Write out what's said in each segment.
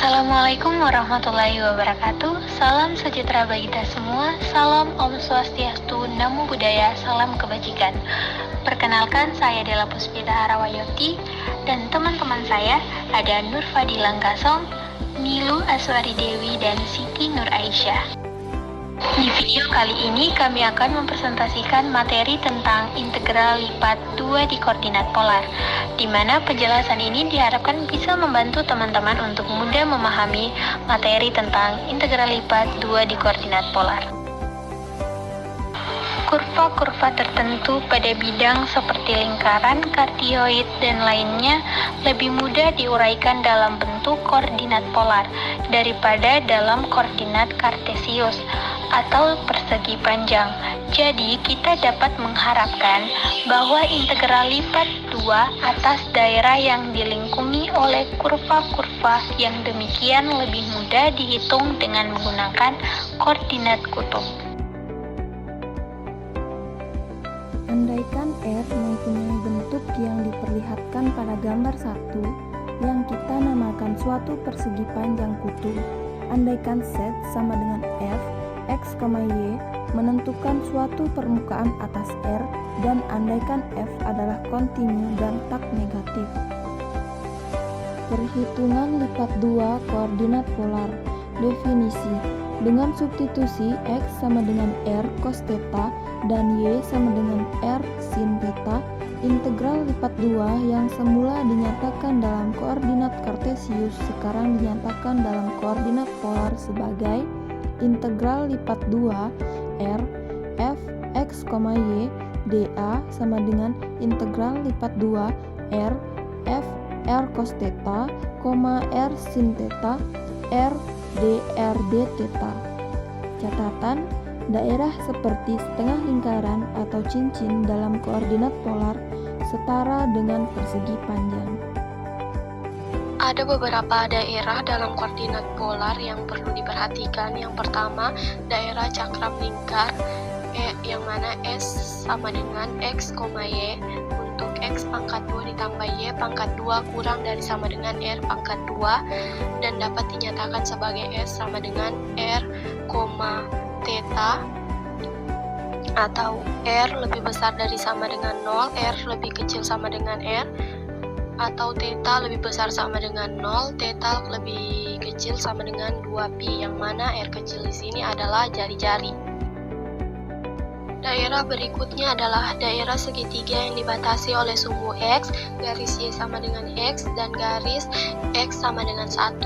Assalamualaikum warahmatullahi wabarakatuh. Salam sejahtera bagi kita semua. Salam Om Swastiastu, Namo Buddhaya, salam kebajikan. Perkenalkan, saya Della Puspita Harawayoti dan teman-teman saya ada Nur Fadila Gasong, Nilu Aswari Dewi, dan Siti Nur Aisyah. Di video kali ini kami akan mempresentasikan materi tentang integral lipat 2 di koordinat polar, di mana penjelasan ini diharapkan bisa membantu teman-teman untuk mudah memahami materi tentang integral lipat 2 di koordinat polar. Kurva-kurva tertentu pada bidang seperti lingkaran, kardioid, dan lainnya lebih mudah diuraikan dalam bentuk koordinat polar daripada dalam koordinat kartesius atau persegi panjang. Jadi, kita dapat mengharapkan bahwa integral lipat 2 atas daerah yang dilingkungi oleh kurva-kurva yang demikian lebih mudah dihitung dengan menggunakan koordinat kutub. Andaikan R mempunyai bentuk yang diperlihatkan pada gambar 1 yang kita namakan suatu persegi panjang kutub. Andaikan Z sama dengan F, X, Y menentukan suatu permukaan atas R, dan andaikan F adalah kontinu dan tak negatif. Perhitungan lipat 2 koordinat polar. Definisi: dengan substitusi X sama dengan R cos theta dan Y sama dengan R sin theta, integral lipat 2 yang semula dinyatakan dalam koordinat kartesius sekarang dinyatakan dalam koordinat polar sebagai integral lipat 2 R f x, y dA sama dengan integral lipat 2 R f R cos theta, R sin theta, R dr d theta. Catatan: daerah seperti setengah lingkaran atau cincin dalam koordinat polar setara dengan persegi panjang. Ada beberapa daerah dalam koordinat polar yang perlu diperhatikan. Yang pertama, daerah cakram lingkar, yang mana S sama dengan X, Y. Untuk X pangkat 2 ditambah Y pangkat 2 kurang dari sama dengan R pangkat 2, dan dapat dinyatakan sebagai S sama dengan R, theta, atau R lebih besar dari sama dengan 0, R lebih kecil sama dengan R, atau theta lebih besar sama dengan 0, theta lebih kecil sama dengan 2pi, yang mana R kecil di sini adalah jari-jari. Daerah berikutnya adalah daerah segitiga yang dibatasi oleh sumbu X, garis Y sama dengan X, dan garis X sama dengan 1.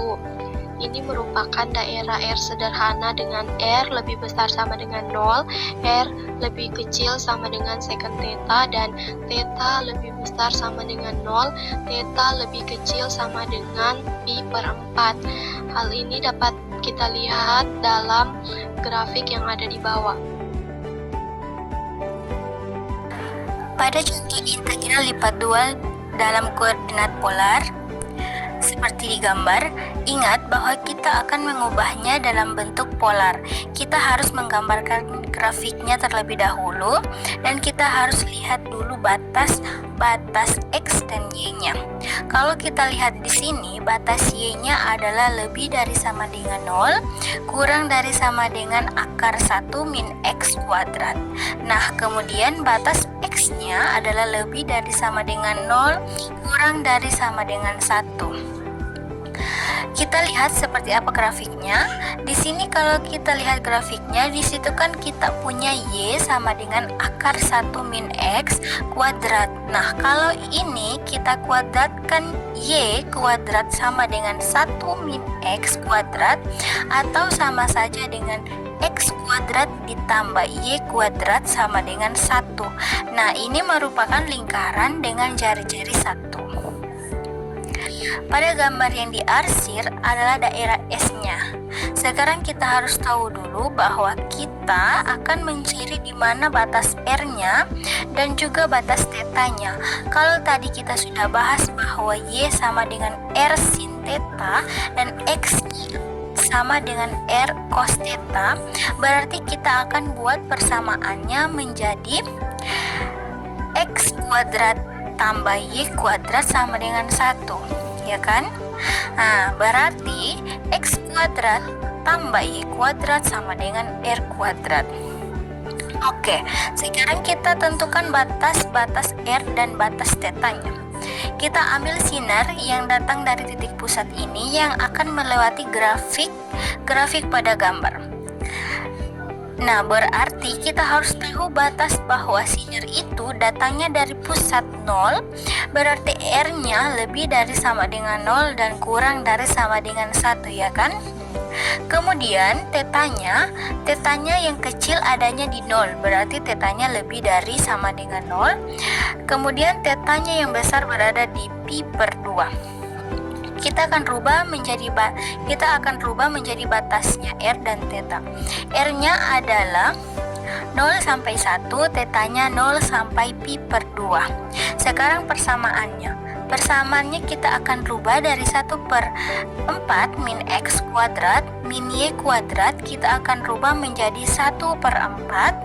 Ini merupakan daerah R sederhana dengan R lebih besar sama dengan 0, R lebih kecil sama dengan secant theta, dan theta lebih besar sama dengan 0, theta lebih kecil sama dengan pi per 4. Hal ini dapat kita lihat dalam grafik yang ada di bawah. Pada contoh integral lipat 2 dalam koordinat polar seperti di gambar, ingat bahwa kita akan mengubahnya dalam bentuk polar. Kita harus menggambarkan grafiknya terlebih dahulu, dan kita harus lihat dulu batas X dan Y-nya. Kalau kita lihat di sini, batas Y-nya adalah lebih dari sama dengan 0, kurang dari sama dengan akar 1 min X kuadrat. Nah, kemudian batas X-nya adalah lebih dari sama dengan 0, kurang dari sama dengan 1. Kita lihat seperti apa grafiknya. Di sini kalau kita lihat grafiknya, di situ kan kita punya Y sama dengan akar 1 min X kuadrat. Nah, kalau ini kita kuadratkan Y kuadrat sama dengan 1 min X kuadrat, atau sama saja dengan X kuadrat ditambah Y kuadrat sama dengan 1. Nah, ini merupakan lingkaran dengan jari-jari 1. Pada gambar yang diarsir adalah daerah S-nya. Sekarang kita harus tahu dulu bahwa kita akan mencari di mana batas R-nya dan juga batas theta-nya. Kalau tadi kita sudah bahas bahwa Y sama dengan R sin theta dan X sama dengan R cos theta, berarti kita akan buat persamaannya menjadi X kuadrat tambah Y kuadrat sama dengan 1. ya kan? Nah, berarti X kuadrat tambah Y kuadrat sama dengan R kuadrat. Oke, sekarang kita tentukan batas-batas R dan batas tetanya. Kita ambil sinar yang datang dari titik pusat ini yang akan melewati grafik pada gambar. Nah, berarti kita harus tahu batas bahwa sinar itu datangnya dari pusat 0, berarti R-nya lebih dari sama dengan 0 dan kurang dari sama dengan 1, ya kan? Kemudian tetanya yang kecil adanya di 0, berarti tetanya lebih dari sama dengan 0. Kemudian tetanya yang besar berada di pi per 2. Kita akan rubah menjadi batasnya R dan theta. R-nya adalah 0 sampai 1, tetanya 0 sampai pi per 2. Sekarang Persamaannya kita akan rubah dari 1/4 min X kuadrat min Y kuadrat, kita akan rubah menjadi 1/4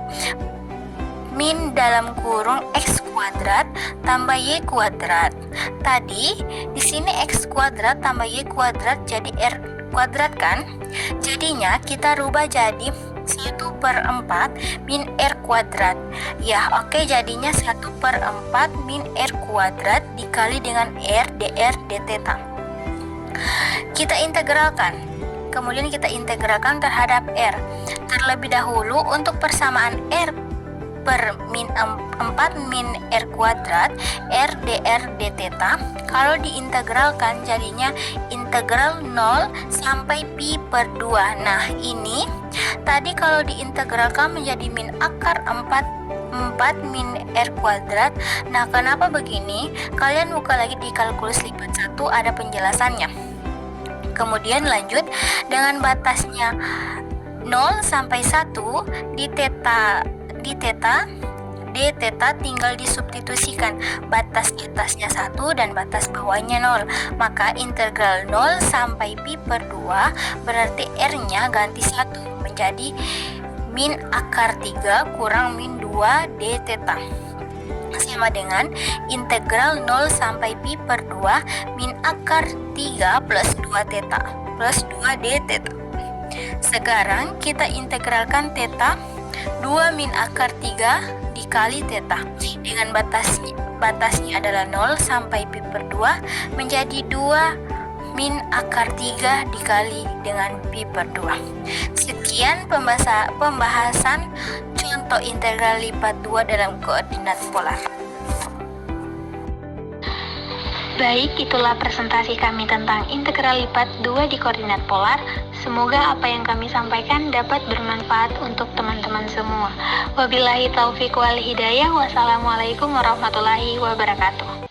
min dalam kurung X kuadrat tambah Y kuadrat. Tadi di sini X kuadrat tambah Y kuadrat jadi R kuadrat kan? Jadinya kita rubah jadi 1/4 min R kuadrat. Ya, oke, jadinya 1/4 min R kuadrat dikali dengan R dr dθ. Kita integralkan. Kemudian kita integralkan terhadap R. Terlebih dahulu untuk persamaan R per min 4 min R kuadrat R dr dθ, kalau diintegralkan jadinya integral 0 sampai pi per 2. Nah, ini tadi kalau diintegralkan menjadi min akar 4 min R kuadrat. Nah, kenapa begini? Kalian buka lagi di kalkulus lipat 1, ada penjelasannya. Kemudian lanjut dengan batasnya 0 sampai 1 di theta dθ tinggal disubstitusikan, batas atasnya 1 dan batas bawahnya 0. Maka integral 0 sampai pi per 2 berarti R-nya ganti 1 menjadi min akar 3 kurang min 2 dθ sama dengan integral 0 sampai pi per 2 min akar 3 plus 2 θ plus 2 dθ. Sekarang kita integralkan θ 2 min akar 3 dikali theta dengan batasnya adalah 0 sampai pi per 2 menjadi 2 min akar 3 dikali dengan pi per 2. Sekian pembahasan contoh integral lipat 2 dalam koordinat polar. Baik, itulah presentasi kami tentang integral lipat 2 di koordinat polar. Semoga apa yang kami sampaikan dapat bermanfaat untuk teman-teman semua. Wabillahi taufiq wal hidayah. Wassalamualaikum warahmatullahi wabarakatuh.